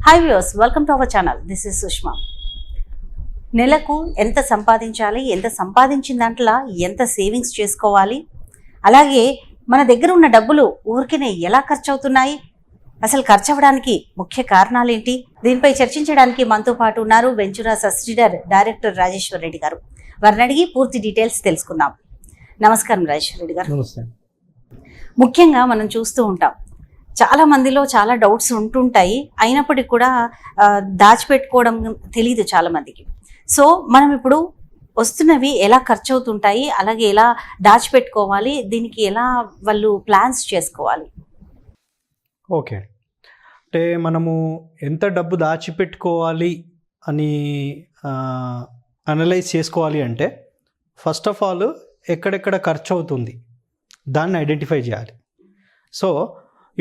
Hi viewers, welcome to our channel. This is Sushma. నెలకు ఎంత సంపాదించాలి, ఎంత సంపాదించిన దాంట్లో ఎంత సేవింగ్స్ చేసుకోవాలి, అలాగే మన దగ్గర ఉన్న డబ్బులు ఊరికినే ఎలా ఖర్చు అవుతున్నాయి, అసలు ఖర్చు అవ్వడానికి ముఖ్య కారణాలు ఏంటి, దీనిపై చర్చించడానికి మనతో పాటు ఉన్నారు వెంచురా సబ్సిడర్ డైరెక్టర్ రాజేశ్వర్ రెడ్డి గారు. వారిని అడిగి పూర్తి డీటెయిల్స్ తెలుసుకుందాం. నమస్కారం రాజేశ్వర్ రెడ్డి గారు. ముఖ్యంగా మనం చూస్తూ ఉంటాం, చాలా మందిలో చాలా డౌట్స్ ఉంటుంటాయి, అయినప్పటికీ కూడా దాచిపెట్టుకోవడం తెలియదు చాలా మందికి. సో మనం ఇప్పుడు వస్తున్నవి ఎలా ఖర్చు అవుతుంటాయి, అలాగే ఎలా దాచిపెట్టుకోవాలి, దీనికి ఎలా వాళ్ళు ప్లాన్స్ చేసుకోవాలి? ఓకే, అంటే మనము ఎంత డబ్బు దాచిపెట్టుకోవాలి అని అనలైజ్ చేసుకోవాలి అంటే ఫస్ట్ ఆఫ్ ఆల్ ఎక్కడెక్కడ ఖర్చు అవుతుంది దాన్ని ఐడెంటిఫై చేయాలి. సో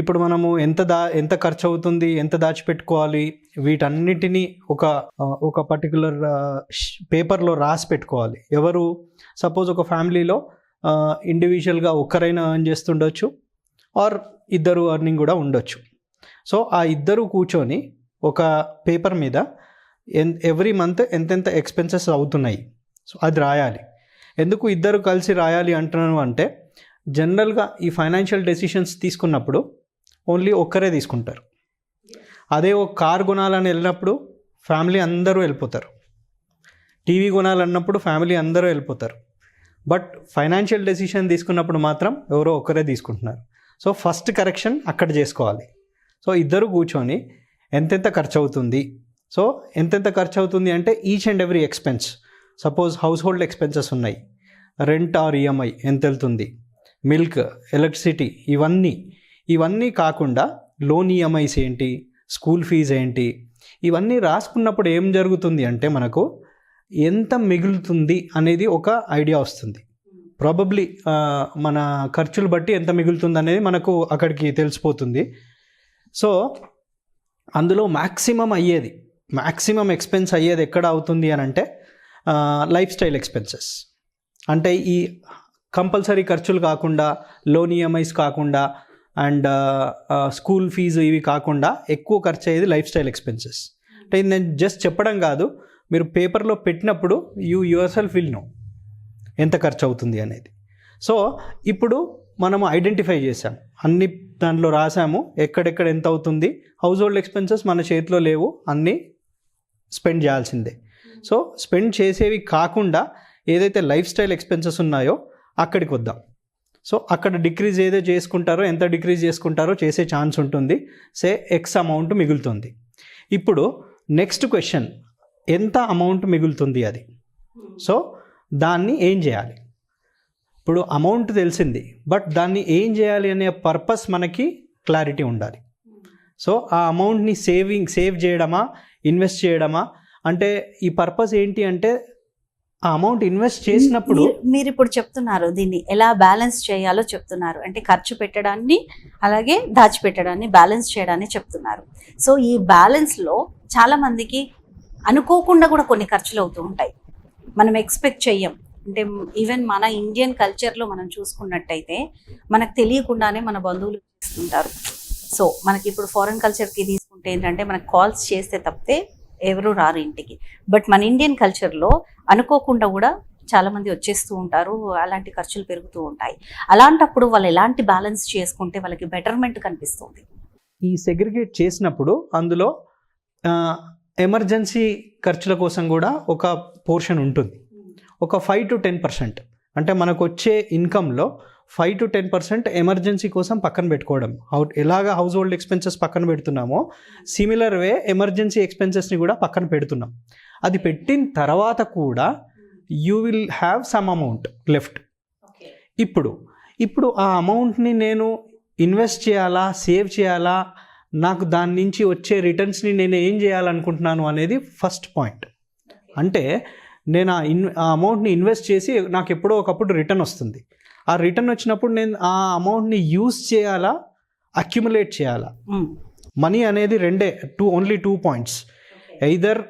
ఇప్పుడు మనము ఎంత ఖర్చు అవుతుంది, ఎంత దాచిపెట్టుకోవాలి, వీటన్నిటినీ ఒక పర్టికులర్ పేపర్లో రాసి పెట్టుకోవాలి. ఎవరు సపోజ్ ఒక ఫ్యామిలీలో ఇండివిజువల్గా ఒక్కరైనా ఎర్న్ చేస్తుండొచ్చు, ఆర్ ఇద్దరు ఎర్నింగ్ కూడా ఉండొచ్చు. సో ఆ ఇద్దరు కూర్చొని ఒక పేపర్ మీద ఎవ్రీ మంత్ ఎంతెంత ఎక్స్పెన్సెస్ అవుతున్నాయి, సో అది రాయాలి. ఎందుకు ఇద్దరు కలిసి రాయాలి అంటున్నాను అంటే, జనరల్గా ఈ ఫైనాన్షియల్ డెసిషన్స్ తీసుకున్నప్పుడు ఓన్లీ ఒక్కరే తీసుకుంటారు. అదే ఒక కార్ కొనాలని వెళ్ళినప్పుడు ఫ్యామిలీ అందరూ వెళ్ళిపోతారు, టీవీ కొనాలన్నప్పుడు ఫ్యామిలీ అందరూ వెళ్ళిపోతారు. బట్ ఫైనాన్షియల్ డెసిషన్ తీసుకున్నప్పుడు మాత్రం ఎవరో ఒక్కరే తీసుకుంటున్నారు. సో ఫస్ట్ కరెక్షన్ అక్కడ చేసుకోవాలి. సో ఇద్దరు కూర్చొని ఎంతెంత ఖర్చు అవుతుంది, సో ఎంతెంత ఖర్చు అవుతుంది అంటే each and every expense. Suppose house hold expenses ఉన్నాయి, రెంట్ ఆర్ ఈఎంఐ ఎంత వెళ్తుంది, మిల్క్, ఎలక్ట్రిసిటీ, ఇవన్నీ కాకుండా లోన్ ఈఎంఐస్ ఏంటి, స్కూల్ ఫీజు ఏంటి, ఇవన్నీ రాసుకున్నప్పుడు ఏం జరుగుతుంది అంటే మనకు ఎంత మిగులుతుంది అనేది ఒక ఐడియా వస్తుంది. ప్రాబబ్లీ మన ఖర్చులు బట్టి ఎంత మిగులుతుంది అనేది మనకు అక్కడికి తెలిసిపోతుంది. సో అందులో మ్యాక్సిమం ఎక్స్పెన్స్ అయ్యేది ఎక్కడ అవుతుంది అని అంటే లైఫ్ స్టైల్ ఎక్స్పెన్సెస్. అంటే ఈ కంపల్సరీ ఖర్చులు కాకుండా, లోన్ ఈఎంఐస్ కాకుండా, అండ్ స్కూల్ ఫీజు ఇవి కాకుండా ఎక్కువ ఖర్చు అయ్యేది లైఫ్ స్టైల్ ఎక్స్పెన్సెస్. అంటే ఇది నేను జస్ట్ చెప్పడం కాదు, మీరు పేపర్లో పెట్టినప్పుడు యువర్ సెల్ఫ్ విల్ నో ఎంత ఖర్చు అవుతుంది అనేది. సో ఇప్పుడు మనము ఐడెంటిఫై చేసాం, అన్ని దాంట్లో రాసాము ఎక్కడెక్కడ ఎంత అవుతుంది. హౌస్ హోల్డ్ ఎక్స్పెన్సెస్ మన చేతిలో లేవు, అన్నీ స్పెండ్ చేయాల్సిందే. సో స్పెండ్ చేసేవి కాకుండా ఏదైతే లైఫ్ స్టైల్ ఎక్స్పెన్సెస్ ఉన్నాయో అక్కడికి వద్దాం. సో అక్కడ డిక్రీజ్ ఏదో చేసుకుంటారో, ఎంత డిక్రీజ్ చేసుకుంటారో చేసే ఛాన్స్ ఉంటుంది. ఎక్స్ అమౌంట్ మిగులుతుంది. ఇప్పుడు నెక్స్ట్ క్వశ్చన్, ఎంత అమౌంట్ మిగులుతుంది అది. సో దాన్ని ఏం చేయాలి? ఇప్పుడు అమౌంట్ తెలిసింది, బట్ దాన్ని ఏం చేయాలి అనే పర్పస్ మనకి క్లారిటీ ఉండాలి. సో ఆ అమౌంట్ని సేవ్ చేయడమా, ఇన్వెస్ట్ చేయడమా, అంటే ఈ పర్పస్ ఏంటి అంటే ఆ అమౌంట్ ఇన్వెస్ట్ చేసినప్పుడు మీరు ఇప్పుడు చెప్తున్నారు దీన్ని ఎలా బ్యాలెన్స్ చేయాలో చెప్తున్నారు. అంటే ఖర్చు పెట్టడాన్ని అలాగే దాచిపెట్టడాన్ని బ్యాలెన్స్ చేయడాన్ని చెప్తున్నారు. సో ఈ బ్యాలెన్స్లో చాలా మందికి అనుకోకుండా కూడా కొన్ని ఖర్చులు అవుతూ ఉంటాయి, మనం ఎక్స్పెక్ట్ చెయ్యం. అంటే ఈవెన్ మన ఇండియన్ కల్చర్లో మనం చూసుకున్నట్టయితే మనకు తెలియకుండానే మన బంధువులు చేస్తుంటారు. సో మనకి ఇప్పుడు ఫారెన్ కల్చర్కి తీసుకుంటే ఏంటంటే మనకు కాల్స్ చేస్తే తప్పితే ఎవరు రారు ఇంటికి. బట్ మన ఇండియన్ కల్చర్లో అనుకోకుండా కూడా చాలామంది వచ్చేస్తూ ఉంటారు, అలాంటి ఖర్చులు పెరుగుతూ ఉంటాయి. అలాంటప్పుడు వాళ్ళు ఎలాంటి బ్యాలెన్స్ చేసుకుంటే వాళ్ళకి బెటర్మెంట్ కనిపిస్తుంది? ఈ సెగ్రిగేట్ చేసినప్పుడు అందులో ఎమర్జెన్సీ ఖర్చుల కోసం కూడా ఒక పోర్షన్ ఉంటుంది. ఒక 5 to 10%, అంటే మనకు వచ్చే ఇన్కంలో 5 to 10% ఎమర్జెన్సీ కోసం పక్కన పెట్టుకోవడం. ఎలాగా హౌస్ హోల్డ్ ఎక్స్పెన్సెస్ పక్కన పెడుతున్నామో సిమిలర్ వే ఎమర్జెన్సీ ఎక్స్పెన్సెస్ని కూడా పక్కన పెడుతున్నాం. అది పెట్టిన తర్వాత కూడా you will have some amount left. ఇప్పుడు ఆ అమౌంట్ని నేను ఇన్వెస్ట్ చేయాలా, సేవ్ చేయాలా, నాకు దాని నుంచి వచ్చే రిటర్న్స్ని నేను ఏం చేయాలనుకుంటున్నాను అనేది ఫస్ట్ పాయింట్. అంటే నేను ఆ అమౌంట్ని ఇన్వెస్ట్ చేసి నాకు ఎప్పుడో ఒకప్పుడు రిటర్న్ వస్తుంది. ఆ రిటర్న్ వచ్చినప్పుడు నేను ఆ అమౌంట్ని యూజ్ చేయాలా, అక్యుములేట్ చేయాలా. మనీ అనేది only 2 points, either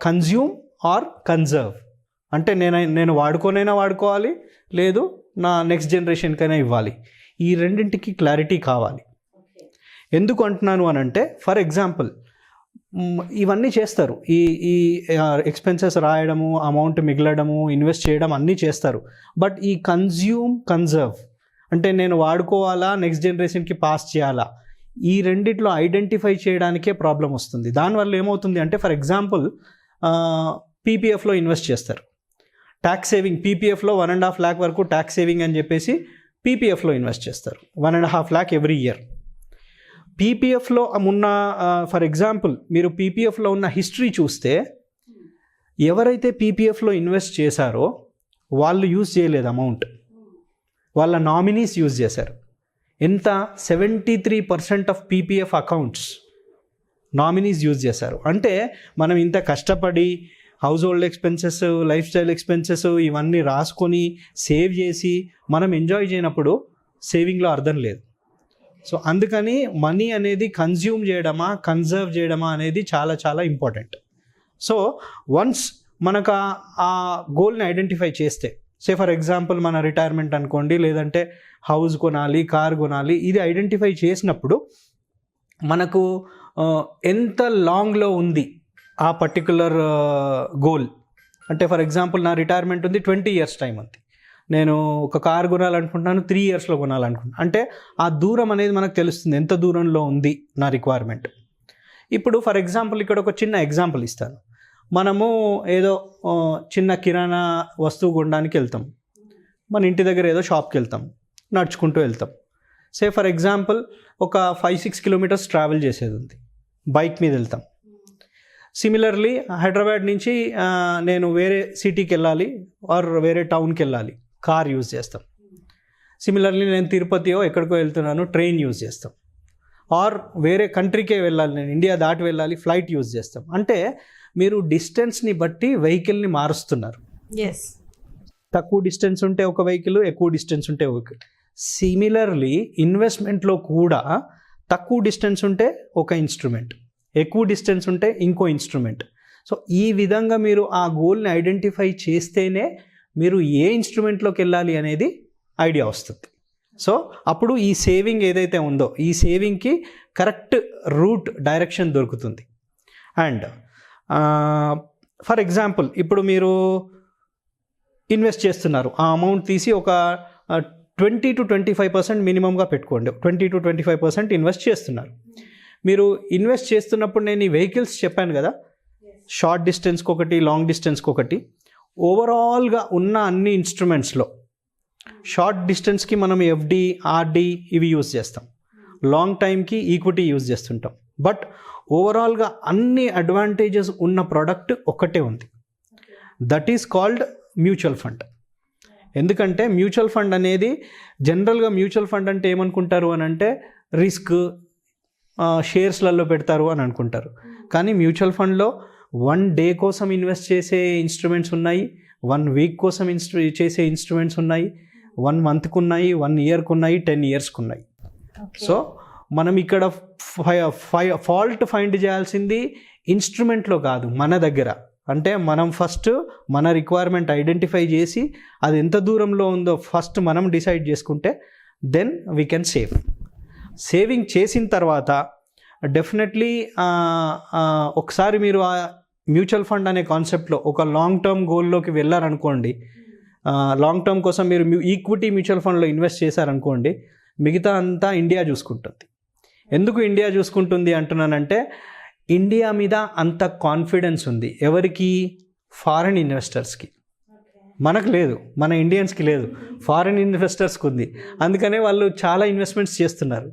consume or conserve. అంటే నేను వాడుకోవాలి, లేదు నా నెక్స్ట్ జనరేషన్కైనా ఇవ్వాలి. ఈ రెండింటికి క్లారిటీ కావాలి. ఎందుకు అంటున్నాను అని అంటే, ఫర్ ఎగ్జాంపుల్ ఇవన్నీ చేస్తారు. ఈ ఈ ఎక్స్పెన్సెస్ రాయడము, అమౌంట్ మిగలడము, ఇన్వెస్ట్ చేయడం అన్నీ చేస్తారు. బట్ ఈ కన్జర్వ్ అంటే నేను వాడుకోవాలా, నెక్స్ట్ జనరేషన్కి పాస్ చేయాలా, ఈ రెండిట్లో ఐడెంటిఫై చేయడానికే ప్రాబ్లం వస్తుంది. దానివల్ల ఏమవుతుంది అంటే, ఫర్ ఎగ్జాంపుల్ పీపీఎఫ్లో ఇన్వెస్ట్ చేస్తారు. ట్యాక్స్ సేవింగ్ పీపీఎఫ్లో 1.5 lakh వరకు ట్యాక్స్ సేవింగ్ అని చెప్పేసి పీపీఎఫ్లో ఇన్వెస్ట్ చేస్తారు. 1.5 lakh ఎవ్రీ ఇయర్. పీపీఎఫ్లో ఉన్న ఫర్ ఎగ్జాంపుల్ మీరు పీపీఎఫ్లో ఉన్న హిస్టరీ చూస్తే, ఎవరైతే పీపీఎఫ్లో ఇన్వెస్ట్ చేశారో వాళ్ళు యూజ్ చేయలేదు అమౌంట్, వాళ్ళ నామినీస్ యూజ్ చేశారు. ఎంత? 73% of PPF accounts nominees use చేశారు. అంటే మనం ఇంత కష్టపడి house hold expenses, life style expenses ఇవన్నీ రాసుకొని సేవ్ చేసి మనం ఎంజాయ్ చేయనప్పుడు సేవింగ్లో అర్థం లేదు. సో అందుకని మనీ అనేది కన్జ్యూమ్ చేయడమా, కన్జర్వ్ చేయడమా అనేది చాలా చాలా ఇంపార్టెంట్. సో వన్స్ మనకు ఆ గోల్ని ఐడెంటిఫై చేస్తే, సే ఫర్ ఎగ్జాంపుల్ మన రిటైర్మెంట్ అనుకోండి, లేదంటే హౌస్ కొనాలి, కార్ కొనాలి, ఇది ఐడెంటిఫై చేసినప్పుడు మనకు ఎంత లాంగ్లో ఉంది ఆ పర్టికులర్ గోల్. అంటే ఫర్ ఎగ్జాంపుల్ నా రిటైర్మెంట్ ఉంది, 20 years టైం ఉంది, నేను ఒక కార్ కొనాలనుకుంటున్నాను, 3 yearsలో కొనాలనుకుంటున్నాను. అంటే ఆ దూరం అనేది మనకు తెలుస్తుంది, ఎంత దూరంలో ఉంది నా రిక్వైర్మెంట్. ఇప్పుడు ఫర్ ఎగ్జాంపుల్ ఇక్కడ ఒక చిన్న ఎగ్జాంపుల్ ఇస్తాను. మనము ఏదో చిన్న కిరాణా వస్తువు కొనడానికి వెళ్తాం, మన ఇంటి దగ్గర ఏదో షాప్కి వెళ్తాం, నడుచుకుంటూ వెళ్తాం. సే ఫర్ ఎగ్జాంపుల్ ఒక 5-6 kilometers ట్రావెల్ చేసేది ఉంది, బైక్ మీద వెళ్తాం. సిమిలర్లీ హైదరాబాద్ నుంచి నేను వేరే సిటీకి వెళ్ళాలి ఆర్ వేరే టౌన్కి వెళ్ళాలి, కార్ యూజ్ చేస్తాం. సిమిలర్లీ నేను తిరుపతియో ఎక్కడికో వెళ్తున్నాను, ట్రైన్ యూజ్ చేస్తాం. ఆర్ వేరే కంట్రీకే వెళ్ళాలి, నేను ఇండియా దాటి వెళ్ళాలి, ఫ్లైట్ యూజ్ చేస్తాం. అంటే మీరు డిస్టెన్స్ని బట్టి వెహికల్ని మారుస్తున్నారు. తక్కువ డిస్టెన్స్ ఉంటే ఒక వెహికల్, ఎక్కువ డిస్టెన్స్ ఉంటే ఒక వెహికల్. సిమిలర్లీ ఇన్వెస్ట్మెంట్లో కూడా తక్కువ డిస్టెన్స్ ఉంటే ఒక ఇన్స్ట్రుమెంట్, ఎక్కువ డిస్టెన్స్ ఉంటే ఇంకో ఇన్స్ట్రుమెంట్. సో ఈ విధంగా మీరు ఆ గోల్ని ఐడెంటిఫై చేస్తేనే మీరు ఏ ఇన్స్ట్రుమెంట్లోకి వెళ్ళాలి అనేది ఐడియా వస్తుంది. సో అప్పుడు ఈ సేవింగ్ ఏదైతే ఉందో, ఈ సేవింగ్కి కరెక్ట్ రూట్, డైరెక్షన్ దొరుకుతుంది. అండ్ ఫర్ ఎగ్జాంపుల్ ఇప్పుడు మీరు ఇన్వెస్ట్ చేస్తున్నారు, ఆ అమౌంట్ తీసి ఒక 20-25% మినిమంగా పెట్టుకోండి. 20-25% ఇన్వెస్ట్ చేస్తున్నారు. మీరు ఇన్వెస్ట్ చేస్తున్నప్పుడు నేను ఈ వెహికల్స్ చెప్పాను కదా, షార్ట్ డిస్టెన్స్కి ఒకటి, లాంగ్ డిస్టెన్స్కి ఒకటి. ఓవరాల్గా ఉన్న అన్ని ఇన్స్ట్రుమెంట్స్లో షార్ట్ డిస్టెన్స్కి మనం ఎఫ్డి, ఆర్డి ఇవి యూజ్ చేస్తాం, లాంగ్ టైంకి ఈక్విటీ యూజ్ చేస్తుంటాం. బట్ ఓవరాల్గా అన్ని అడ్వాంటేజెస్ ఉన్న ప్రోడక్ట్ ఒక్కటే ఉంది, that is called mutual fund. ఎందుకంటే మ్యూచువల్ ఫండ్ అనేది జనరల్గా మ్యూచువల్ ఫండ్ అంటే ఏమనుకుంటారు అని అంటే రిస్క్, షేర్స్లలో పెడతారు అని అనుకుంటారు. కానీ మ్యూచువల్ ఫండ్లో 1 day కోసం ఇన్వెస్ట్ చేసే ఇన్స్ట్రుమెంట్స్ ఉన్నాయి, 1 week కోసం చేసే ఇన్స్ట్రుమెంట్స్ ఉన్నాయి, 1 monthకు ఉన్నాయి, 1 yearకు ఉన్నాయి, 10 yearsకు ఉన్నాయి. సో మనం ఇక్కడ ఫాల్ట్ ఫైండ్ చేయాల్సింది ఇన్స్ట్రుమెంట్లో కాదు, మన దగ్గర. అంటే మనం ఫస్ట్ మన రిక్వైర్మెంట్ ఐడెంటిఫై చేసి అది ఎంత దూరంలో ఉందో ఫస్ట్ మనం డిసైడ్ చేసుకుంటే then we can save. Saving చేసిన తర్వాత డెఫినెట్లీ ఒకసారి మీరు ఆ మ్యూచువల్ ఫండ్ అనే కాన్సెప్ట్లో ఒక లాంగ్ టర్మ్ గోల్లోకి వెళ్ళారనుకోండి, లాంగ్ టర్మ్ కోసం మీరు ఈక్విటీ మ్యూచువల్ ఫండ్లో ఇన్వెస్ట్ చేశారనుకోండి, మిగతా అంతా ఇండియా చూసుకుంటుంది. ఎందుకు ఇండియా చూసుకుంటుంది అంటున్నానంటే, ఇండియా మీద అంత కాన్ఫిడెన్స్ ఉంది. ఎవరికి? ఫారిన్ ఇన్వెస్టర్స్కి. మనకు లేదు, మన ఇండియన్స్కి లేదు, ఫారిన్ ఇన్వెస్టర్స్కి ఉంది. అందుకనే వాళ్ళు చాలా ఇన్వెస్ట్మెంట్స్ చేస్తున్నారు.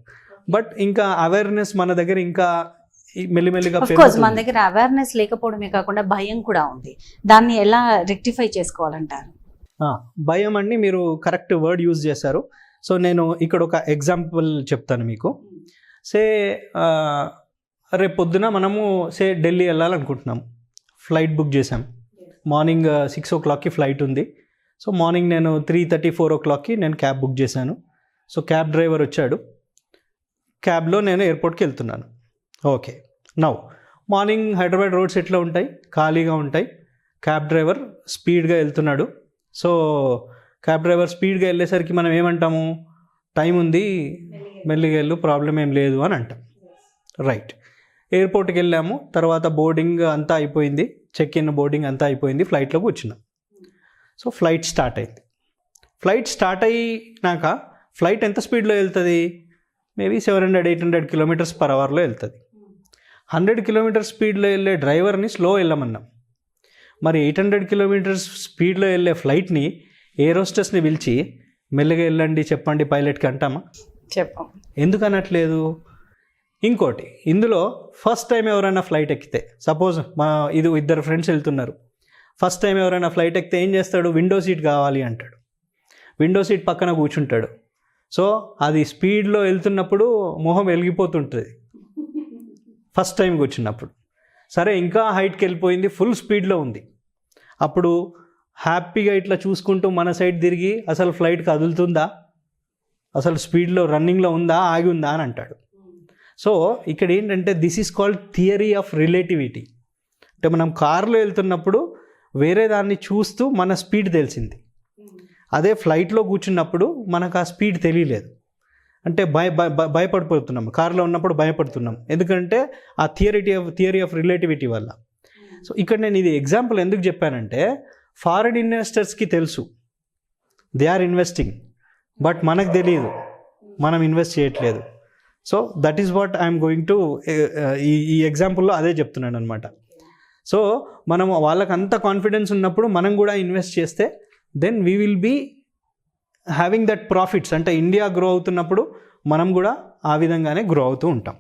బట్ ఇంకా అవేర్నెస్ మన దగ్గర ఇంకా మెల్లిమెల్లిగా మన దగ్గర అవేర్నెస్ లేకపోవడమే కాకుండా భయం కూడా ఉంది. దాన్ని ఎలా రెక్టిఫై చేసుకోవాలంటారు? భయం అండి, మీరు కరెక్ట్ వర్డ్ యూజ్ చేశారు. సో నేను ఇక్కడ ఒక ఎగ్జాంపుల్ చెప్తాను మీకు. సే రేపు పొద్దున మనము ఢిల్లీ వెళ్ళాలనుకుంటున్నాం, ఫ్లైట్ బుక్ చేసాం. మార్నింగ్ 6 o'clockకి ఫ్లైట్ ఉంది. సో మార్నింగ్ నేను 3:30-4 o'clockకి నేను క్యాబ్ బుక్ చేశాను. సో క్యాబ్ డ్రైవర్ వచ్చాడు, క్యాబ్లో నేను ఎయిర్పోర్ట్కి వెళ్తున్నాను. Okay, now morning Hyderabad roads ఎట్లా ఉంటాయి? ఖాళీగా ఉంటాయి. క్యాబ్ డ్రైవర్ స్పీడ్గా వెళ్తున్నాడు. సో క్యాబ్ డ్రైవర్ స్పీడ్గా వెళ్ళేసరికి మనం ఏమంటాము? టైం ఉంది, మెల్లిగా వెళ్ళు, ప్రాబ్లం ఏం లేదు అని అంటాం. రైట్. ఎయిర్పోర్ట్కి వెళ్ళాము, తర్వాత బోర్డింగ్ అంతా అయిపోయింది, చెక్ ఇన్ బోర్డింగ్ అంతా అయిపోయింది, ఫ్లైట్లో కూర్చున్నాం. సో ఫ్లైట్ స్టార్ట్ అయింది. ఫ్లైట్ స్టార్ట్ అయినాక ఫ్లైట్ ఎంత స్పీడ్లో వెళ్తుంది? మేబీ 700-800 km/h వెళ్తుంది. 100 km స్పీడ్లో వెళ్ళే డ్రైవర్ని స్లో వెళ్ళమన్నాం. మరి 800 km స్పీడ్లో వెళ్ళే ఫ్లైట్ని ఎయిర్ హోస్టెస్ని పిలిచి మెల్లగా వెళ్ళండి చెప్పండి పైలట్కి అంటామా? చెప్పాం. ఎందుకు అనట్లేదు? ఇంకోటి, ఇందులో ఫస్ట్ టైం ఎవరైనా ఫ్లైట్ ఎక్కితే, సపోజ్ ఇది ఇద్దరు ఫ్రెండ్స్ వెళ్తున్నారు, ఫస్ట్ టైం ఎవరైనా ఫ్లైట్ ఎక్కితే ఏం చేస్తాడు? విండో సీట్ కావాలి అంటాడు. విండో సీట్ పక్కన కూర్చుంటాడు. సో అది స్పీడ్లో వెళ్తున్నప్పుడు మొహం వెలిగిపోతుంటుంది ఫస్ట్ టైం కూర్చున్నప్పుడు. సరే ఇంకా హైట్కి వెళ్ళిపోయింది, ఫుల్ స్పీడ్లో ఉంది, అప్పుడు హ్యాపీగా ఇట్లా చూసుకుంటూ మన సైడ్ తిరిగి అసలు ఫ్లైట్ కదులుతుందా, అసలు స్పీడ్లో రన్నింగ్లో ఉందా, ఆగి ఉందా అని అంటాడు. సో ఇక్కడ ఏంటంటే this is called theory of relativity. అంటే మనం కారులో వెళ్తున్నప్పుడు వేరే దాన్ని చూస్తూ మన స్పీడ్ తెలిసింది, అదే ఫ్లైట్లో కూర్చున్నప్పుడు మనకు ఆ స్పీడ్ తెలియలేదు. అంటే భయపడిపోతున్నాం, కారులో ఉన్నప్పుడు భయపడుతున్నాం, ఎందుకంటే ఆ థియరీ ఆఫ్ రిలేటివిటీ వల్ల. సో ఇక్కడ నేను ఇది ఎగ్జాంపుల్ ఎందుకు చెప్పానంటే, ఫారిన్ ఇన్వెస్టర్స్కి తెలుసు దే ఆర్ ఇన్వెస్టింగ్, బట్ మనకు తెలియదు మనం ఇన్వెస్ట్ చేయట్లేదు. So that is what I'm going to ఈ ఎగ్జాంపుల్లో అదే చెప్తున్నాను అనమాట. సో మనం వాళ్ళకి అంత కాన్ఫిడెన్స్ ఉన్నప్పుడు మనం కూడా ఇన్వెస్ట్ చేస్తే then we will be having that profits. అంటే ఇండియా గ్రో అవుతున్నప్పుడు మనం కూడా ఆ విధంగానే గ్రో అవుతూ ఉంటాం.